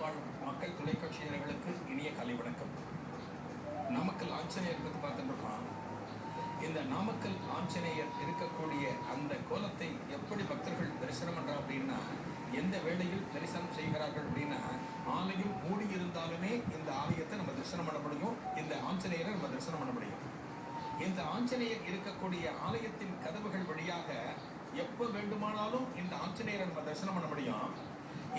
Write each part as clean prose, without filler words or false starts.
வாழும் மக்கள் தொலைக்காட்சியர்களுக்கு இனிய காலை வணக்கம். நாமக்கல் ஆஞ்சநேயர் பற்றி பார்த்துருக்கோம். இந்த நாமக்கல் ஆஞ்சநேயர் இருக்கக்கூடிய அந்த கோலத்தை எப்படி பக்தர்கள் தரிசனம் பண்றோம் அப்படின்னா, எந்த வேளையில் தரிசனம் செய்கிறார்கள் அப்படின்னா, ஆலயம் மூடி இருந்தாலுமே இந்த ஆலயத்தை நம்ம தரிசனம் பண்ண முடியும், இந்த ஆஞ்சநேயரை நம்ம தரிசனம் பண்ண முடியும். இந்த ஆஞ்சநேயர் இருக்கக்கூடிய ஆலயத்தின் கதவுகள் வழியாக எப்ப வேண்டுமானாலும் இந்த ஆஞ்சநேயரை நம்ம தரிசனம் பண்ண முடியும்.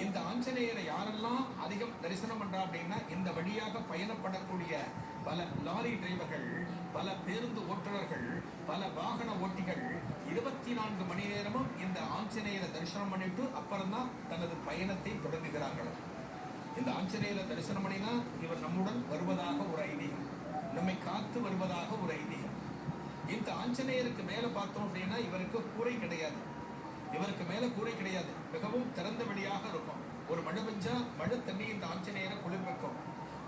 இந்த ஆஞ்சநேயரை யாரெல்லாம் அதிகம் தரிசனம் பண்றா அப்படின்னா, இந்த வழியாக பயணப்படக்கூடிய பல லாரி டிரைவர்கள், பல பேருந்து ஓட்டுநர்கள், பல வாகன ஓட்டிகள் 24 மணி நேரமும் இந்த ஆஞ்சநேயரை தரிசனம் பண்ணிட்டு அப்புறம் தான் தனது பயணத்தை தொடங்குகிறார்கள். இந்த ஆஞ்சநேயரை தரிசனம் பண்ணினா இவர் நம்முடன் வருவதாக ஒரு ஐதீகம், நம்மை காத்து வருவதாக ஒரு ஐதீகம். இந்த ஆஞ்சநேயருக்கு மேல பார்த்தோம் அப்படின்னா இவருக்கு கூரை கிடையாது, இவருக்கு மேல கூரை கிடையாது, மிகவும் திறந்த வெளியாக இருக்கும். ஒரு மழை பெஞ்சா மழை தண்ணி இந்த ஆஞ்சநேயரை குளிர் வைக்கும்,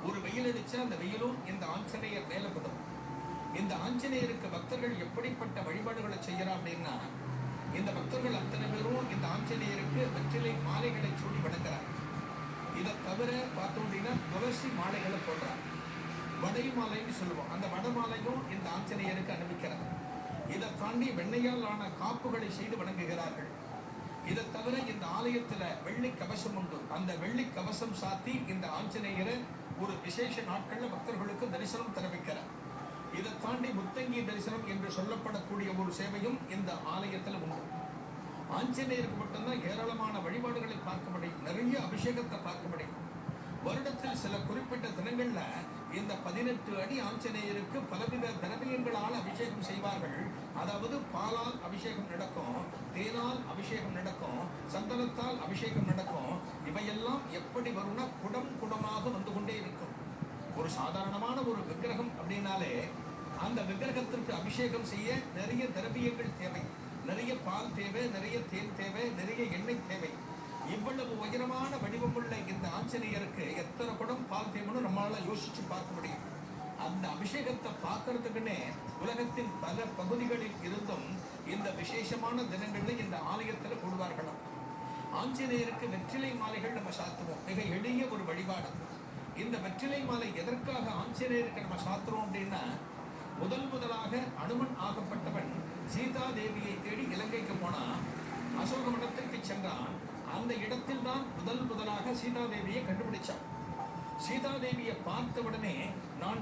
ஒரு வெயில் அடிச்சா அந்த வெயிலும் இந்த ஆஞ்சநேயர் மேல படும். இந்த ஆஞ்சநேயருக்கு பக்தர்கள் எப்படிப்பட்ட வழிபாடுகளை செய்யறா அப்படின்னா, இந்த பக்தர்கள் அத்தனை பேரும் இந்த ஆஞ்சநேயருக்கு வெற்றிலை மாலைகளை சூடி வணங்குறார். இதை தவிர பார்த்தோம் அப்படின்னா துளசி மாலைகளை போடுறார், வடை மாலைன்னு சொல்லுவோம், அந்த வட மாலையும் இந்த ஆஞ்சநேயருக்கு அனுப்பிக்கிறார். இதை தாண்டி வெண்ணையால் ஆன காப்புகளை செய்து வணங்குகிறார்கள். இதை தவிர இந்த ஆலயத்துல வெள்ளி கவசம் உண்டு, அந்த வெள்ளி கவசம் சாத்தி இந்த ஆஞ்சநேயரை ஒரு விசேஷ நாட்கள்ல பக்தர்களுக்கு தரிசனம் தெரிவிக்கிறார். இதை தாண்டி முத்தங்கி தரிசனம் என்று சொல்லப்படக்கூடிய ஒரு சேவையும் இந்த ஆலயத்துல உண்டு. ஆஞ்சநேயருக்கு மட்டும்தான் ஏராளமான வழிபாடுகளை பார்க்க முடியும், நிறைய அபிஷேகத்தை பார்க்க முடியும். வருடத்தில் சில குறிப்பிட்ட தினங்கள்ல இந்த 18 அடி ஆஞ்சநேயருக்கு பலவித திரவியங்களால் அபிஷேகம் செய்வார்கள். அதாவது பாலால் அபிஷேகம் நடக்கும், தேனால் அபிஷேகம் நடக்கும், சந்தனத்தால் அபிஷேகம் நடக்கும். இவையெல்லாம் எப்படி வரும்னா குடம் குடமாக வந்து கொண்டே இருக்கும். ஒரு சாதாரணமான ஒரு விக்கிரகம் அப்படின்னாலே அந்த விக்கிரகத்திற்கு அபிஷேகம் செய்ய நிறைய திரவியங்கள் தேவை, நிறைய பால் தேவை, நிறைய தேன் தேவை, நிறைய எண்ணெய் தேவை. இவ்வளவு உயரமான வடிவமுள்ள இந்த ஆஞ்சநேயருக்கு எத்தனை குடம் பால் தேவைன்னு நம்மளால யோசிச்சு பார்க்க முடியும். அந்த அபிஷேகத்தை பார்க்கறதுக்குன்னே உலகத்தின் பல பகுதிகளில் இருந்தும் இந்த விசேஷமான தினங்கள்ல இந்த ஆலயத்துல கூடுவார்களாம். ஆஞ்சநேயருக்கு வெற்றிலை மாலைகள் நம்ம சாத்துவோம், மிக எளிய ஒரு வழிபாடு. இந்த வெற்றிலை மாலை எதற்காக ஆஞ்சநேயருக்கு நம்ம சாத்துறோம் அப்படின்னா, முதலாக அனுமன் ஆகப்பட்டவன் சீதா தேவியை தேடி இலங்கைக்கு போனா, அசோகவனத்திற்கு சென்றான். அந்த இடத்தில் தான் முதலாக சீதாதேவியை கண்டுபிடிச்சான். சீதாதேவியை பார்த்த உடனே நான்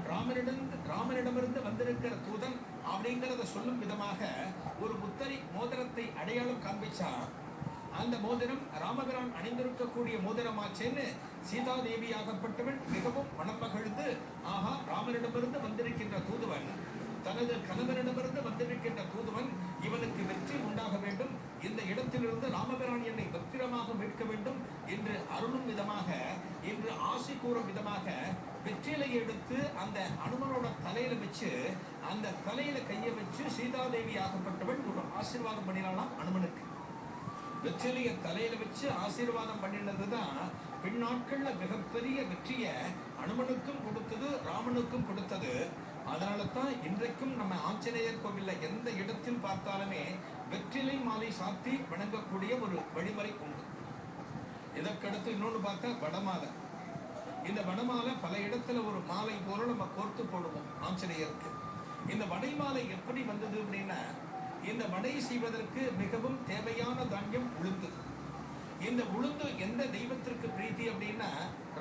ராமனிடமிருந்து வந்திருக்கிற தூதன் அப்படிங்கிறத சொல்லும் விதமாக ஒரு முத்திரை மோதிரத்தை அடையாளம் காண்பிச்சா. அந்த மோதிரம் ராமபிரான் அணிந்திருக்கக்கூடிய மோதிரமாச்சேன்னு சீதாதேவி ஆகப்பட்டவன் மிகவும் மனம் மகிழ்ந்து, ஆஹா, ராமனிடமிருந்து வந்திருக்கின்ற தூதுவன், தனது கணவனிடமிருந்து வந்திருக்கின்ற தூதுவன், இவனுக்கு வெற்றி உண்டாக வேண்டும், இந்த இடத்திலிருந்து ராமபிரான் என்னை பத்திரமாக மீட்க வேண்டும் என்று அருளும் விதமாக, என்று ஆசை கூறும் விதமாக வெற்றிலை எடுத்து அந்த அனுமனோட தலையில வச்சு, அந்த தலையில கையை வச்சு சீதாதேவி ஆகப்பட்டவன் ஒரு ஆசீர்வாதம் பண்ணினாலாம் அனுமனுக்கு. வெற்றிலைய தலையில வச்சு ஆசீர்வாதம் பண்ணினதுதான் பின்னாட்கள்ல மிகப்பெரிய வெற்றிய அனுமனுக்கும் கொடுத்தது, ராமனுக்கும் கொடுத்தது. அதனால தான் இன்றைக்கும் நம்ம ஆஞ்சநேயர் கோவில்ல எந்த இடத்தில் பார்த்தாலுமே வெற்றிலை மாலை சாத்தி வணங்கக்கூடிய ஒரு வழிமுறை உண்டு. இதற்கடுத்து இன்னொன்று பார்த்தா வடமாலை. இந்த வடமாலை பல இடத்துல ஒரு மாலை போல நம்ம கோர்த்து போடுவோம் ஆஞ்சநேயருக்கு. இந்த வடை மாலை எப்படி வந்தது அப்படின்னா, இந்த வடை செய்வதற்கு மிகவும் தேவையான தானியம் உளுந்து. இந்த உளுந்து எந்த தெய்வத்திற்கு பிரீத்தி அப்படின்னா,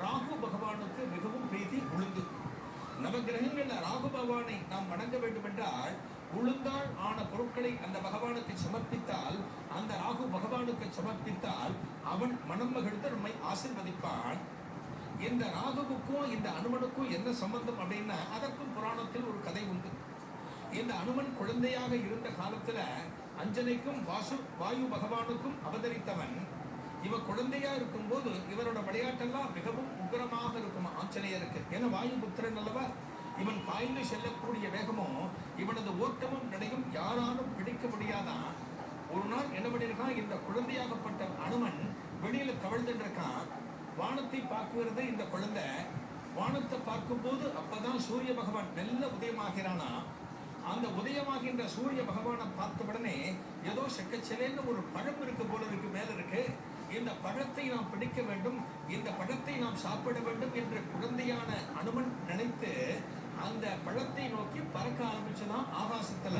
ராகு பகவானுக்கு மிகவும் பிரீத்தி உளுந்து. நவகிரகங்கள்ல ராகு பகவானை நாம் வணங்க வேண்டும் என்றால் உளுந்தால் ஆன பொருட்களை அந்த பகவானுக்கு சமர்ப்பித்தால், அந்த ராகு பகவானுக்கு சமர்ப்பித்தால் அவன் மனம் மகிழ்ந்து நம்மை ஆசீர்வதிப்பான். இந்த ராகுவுக்கும் இந்த அனுமனுக்கும் என்ன சம்பந்தம் அப்படின்னா, அதற்கும் புராணத்தில் ஒரு கதை உண்டு. இந்த அனுமன் குழந்தையாக இருந்த காலத்துல அஞ்சனைக்கும் வாயு பகவானுக்கும் அவதரித்தவன். இவன் குழந்தையா இருக்கும் போது இவரோட விளையாட்டெல்லாம் மிகவும் உக்கிரமாக இருக்கும் ஆஞ்சநேயருக்கு. ஏன்னா வாயு புத்திரன் அல்லவா, இவன் பாய்ந்து செல்லக்கூடிய வேகமும் இவனது ஓட்டமும் நடையும் யாராலும் பிடிக்க முடியாதான். ஒரு நாள் என்ன பண்ணிருக்கான், இந்த குழந்தையாகப்பட்ட அனுமன் வெளியில தவழ்ந்துருக்கான். வானத்தை பார்க்கிறது இந்த குழந்தை. வானத்தை பார்க்கும் போது அப்பதான் சூரிய பகவான் மெல்ல உதயமாகிறானா. அந்த உதயமாகின்ற சூரிய பகவானை பார்த்த உடனே ஏதோ செக்கச்செலேன்னு ஒரு பழம் இருக்கு போல இருக்கு, மேல இருக்கு. இந்த இந்த பழத்தை நாம் பிடிக்க வேண்டும், இந்த பழத்தை நாம் சாப்பிட வேண்டும் என்று குழந்தையான அனுமன் நினைத்து அந்த பழத்தை நோக்கி பறக்க ஆரம்பிச்சுதான் ஆகாசத்துல.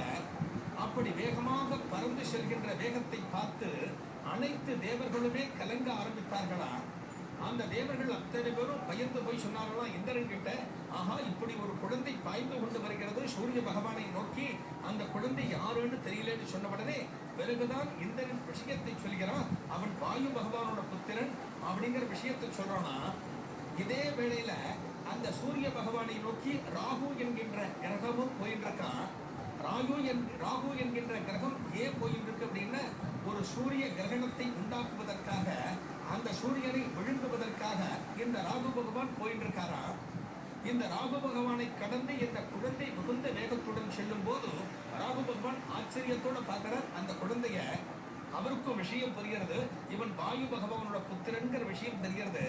அப்படி வேகமாக பறந்து செல்கின்ற வேகத்தை பார்த்து அனைத்து தேவர்களுமே கலங்க ஆரம்பித்தார்களா. அந்த தேவர்கள் அத்தனை பேரும் பயந்து போய் சொன்னார்களாம் இந்திரன் கிட்ட, ஆஹா இப்படி ஒரு குழந்தை பாய்ந்து கொண்டு வருகிறது சூரிய பகவானை நோக்கி, அந்த குழந்தை யாருன்னு தெரியலன்னு சொன்ன உடனே பிறகுதான் இந்திரன் விஷயத்தை சொல்கிறான், அவன் வாயு பகவானோட புத்திரன் அப்படிங்கிற விஷயத்தை சொல்றானா. இதே வேளையில அந்த சூரிய பகவானை நோக்கி ராகு என்கின்ற கிரகமும் போயிட்டு இருக்கான். ராகு என்கின்ற கிரகம் ஏன் போயிட்டு இருக்கு அப்படின்னா, ஒரு சூரிய கிரகணத்தை உண்டாக்குவதற்காக, அந்த சூரியனை விழுங்குவதற்காக இந்த ராகு பகவான் போயிட்டு இருக்காரா. இந்த ராகு பகவானை கடந்து இந்த குழந்தை மிகுந்த வேகத்துடன் செல்லும் போது ராகு பகவான் ஆச்சரியத்தோட பார்க்கிறார் அந்த குழந்தைய. அவருக்கும் விஷயம் புரிகிறது, இவன் வாயு பகவானோட புத்திரன்கிற விஷயம் தெரிகிறது.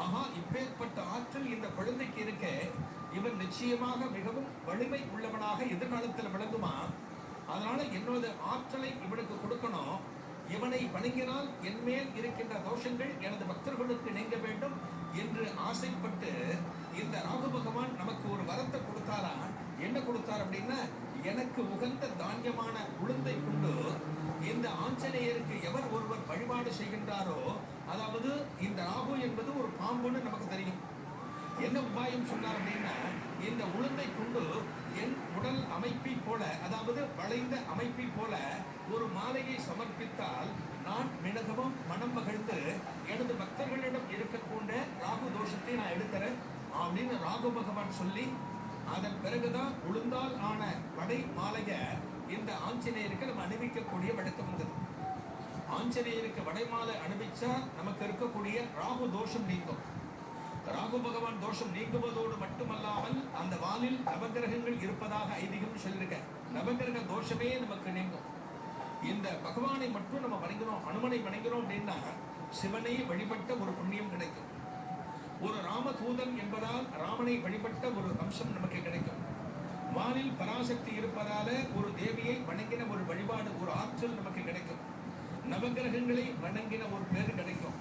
ஆஹா இப்பேற்பட்ட ஆற்றல் இந்த குழந்தைக்கு இருக்க, இவன் நிச்சயமாக மிகவும் வலிமை உள்ளவனாக எதிர்காலத்தில் விளங்குமா. அதனால என்னோட ஆற்றலை இவனுக்கு கொடுக்கணும். இவனை வணங்கினால் என் மேல் இருக்கின்ற தோஷங்கள் எனது பக்தர்களுக்கு நீங்க வேண்டும் என்று ஆசைப்பட்டு இந்த ராகு பகவான் நமக்கு ஒரு வரத்தை கொடுத்தாரா. என்ன கொடுத்தார் அப்படின்னா, எனக்கு உகந்த தானியமான உளுந்தை கொண்டு இந்த ஆஞ்சநேயருக்கு எவர் ஒருவர் வழிபாடு செய்கின்றாரோ, அதாவது இந்த ராகு என்பது ஒரு பாம்புன்னு நமக்கு தெரியும். என்ன உபாயம் சொன்னார் அப்படின்னா, இந்த உளுந்தை கொண்டு என் உடல் அமைப்பை போல, அதாவது வளைந்த அமைப்பை போல ஒரு மாலையை சமர்ப்பித்தால் நான் மிகவும் மனம் மகிழ்ந்து எனது பக்தர்களிடம் இருக்கக்கூடிய ராகு தோஷத்தை நான் எடுக்கிறேன் அப்படின்னு ராகு பகவான் சொல்லி, அதன் பிறகுதான் உளுந்தால் ஆன வடை மாலைய இந்த ஆஞ்சநேயருக்கு நம்ம அணிவிக்கக்கூடிய வழக்கம் இருந்தது. ஆஞ்சநேயருக்கு வடை மாலை அணிவிச்சா நமக்கு இருக்கக்கூடிய ராகு தோஷம் நீங்கும். ராகு பகவான் தோஷம் நீங்குவதோடு மட்டுமல்லாமல் அந்த வானில் நவகிரகங்கள் இருப்பதாக ஐதீகம் சொல்லிருக்க. நவகிரக தோஷமே நமக்கு நீங்கும். இந்த பகவானை மட்டும் நம்ம வணங்குறோம், அனுமனை வணங்குறோம் அப்படின்னா சிவனை வழிபட்ட ஒரு புண்ணியம் கிடைக்கும். ஒரு ராமதூதன் என்பதால் ராமனை வழிபட்ட ஒரு அம்சம் நமக்கு கிடைக்கும். வானில் பராசக்தி இருப்பதால ஒரு தேவியை வணங்கின ஒரு வழிபாடு, ஒரு ஆற்றல் நமக்கு கிடைக்கும். நவகிரகங்களை வணங்கின ஒரு பேர் கிடைக்கும்.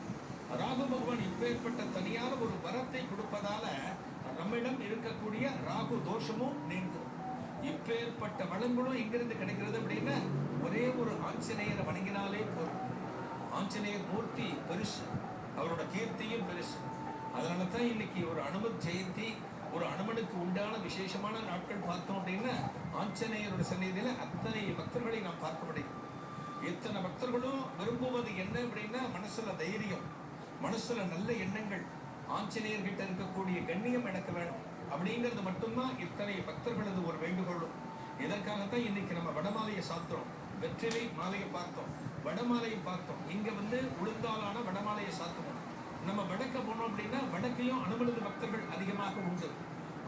ராகு பகவான் இப்பேற்பட்ட தனியான ஒரு வரத்தை கொடுப்பதால நம்மிடம் இருக்கக்கூடிய ராகு தோஷமும் நீங்கும். இப்பேற்பட்ட வளங்களும் எங்கிருந்து கிடைக்கிறது அப்படின்னா, ஒரே ஒரு ஆஞ்சநேயரை வணங்கினாலே போதும். ஆஞ்சநேயர் மூர்த்தி பெருசு, அவரோட கீர்த்தியும் பெருசு. அதனால தான் இன்னைக்கு ஒரு அனுமன் ஜெயந்தி, ஒரு அனுமனுக்கு உண்டான விசேஷமான நாட்கள் பார்த்தோம் அப்படின்னா, ஆஞ்சநேயரோட சந்நிதியில அத்தனை பக்தர்களை நாம் பார்க்க முடியும். இத்தனை பக்தர்களும் விரும்புவது என்ன அப்படின்னா, மனசுல தைரியம், மனசுல நல்ல எண்ணங்கள், ஆஞ்சநேயர்கிட்ட இருக்கக்கூடிய கண்ணியம் எனக்கு வேணும் அப்படிங்கிறது மட்டும்தான் இத்தனை பக்தர்களது ஒரு வேண்டுகோளும். இதற்காகத்தான் இன்னைக்கு நம்ம வடமாலையை சாத்துறோம். வெற்றிலை மாலையை பார்த்தோம், வடமாலையை பார்த்தோம். இங்க உளுந்தாலான வடமாலையை சாத்துவோம். நம்ம வடக்க போனோம் அப்படின்னா வடக்கையும் அனுமனது பக்தர்கள் அதிகமாக உண்டு.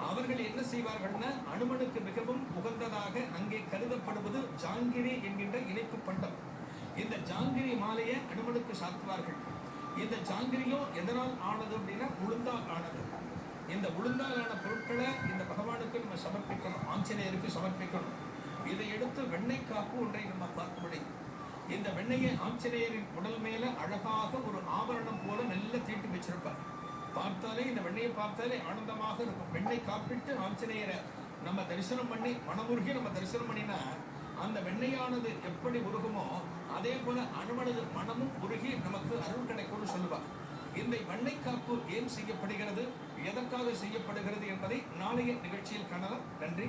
அவர்கள் என்ன செய்வார்கள்னா, அனுமனுக்கு மிகவும் உகந்ததாக அங்கே கருதப்படுவது ஜாங்கிரி என்கின்ற இனிப்பு பண்டம். இந்த ஜாங்கிரி மாலையை அனுமனுக்கு சாத்துவார்கள். இந்த ஜாங்கிரியும் எதனால் ஆனது அப்படின்னா உளுந்தால் ஆனது. இந்த உளுந்தாலான பொருட்களை இந்த பகவானுக்கு நம்ம சமர்ப்பிக்கணும், ஆஞ்சநேயருக்கு சமர்ப்பிக்கணும். இதை எடுத்து வெண்ணெய் காப்பு ஒன்றை நம்ம பார்க்க முடியும். இந்த வெண்ணெயை ஆஞ்சநேயரின் உடல் மேல அழகாக ஒரு ஆபரணம் போல நல்ல தீட்டி வச்சிருப்பார். பார்த்தாலே இந்த வெண்ணையை பார்த்தாலே ஆனந்தமாக இருக்கும். வெண்ணெய் காப்பிட்டு ஆஞ்சநேயரை நம்ம தரிசனம் பண்ணி மனமுருகி நம்ம தரிசனம் பண்ணினா அந்த வெண்ணையானது எப்படி உருகுமோ அதே போல அனுமனது மனமும் உருகி நமக்கு அருள் கிடைக்கும்னு சொல்லுவார். இந்த வெண்ணெய் காப்பு ஏன் செய்யப்படுகிறது, எதற்காக செய்யப்படுகிறது என்பதை நாளைய நிகழ்ச்சியில் காணலாம். நன்றி.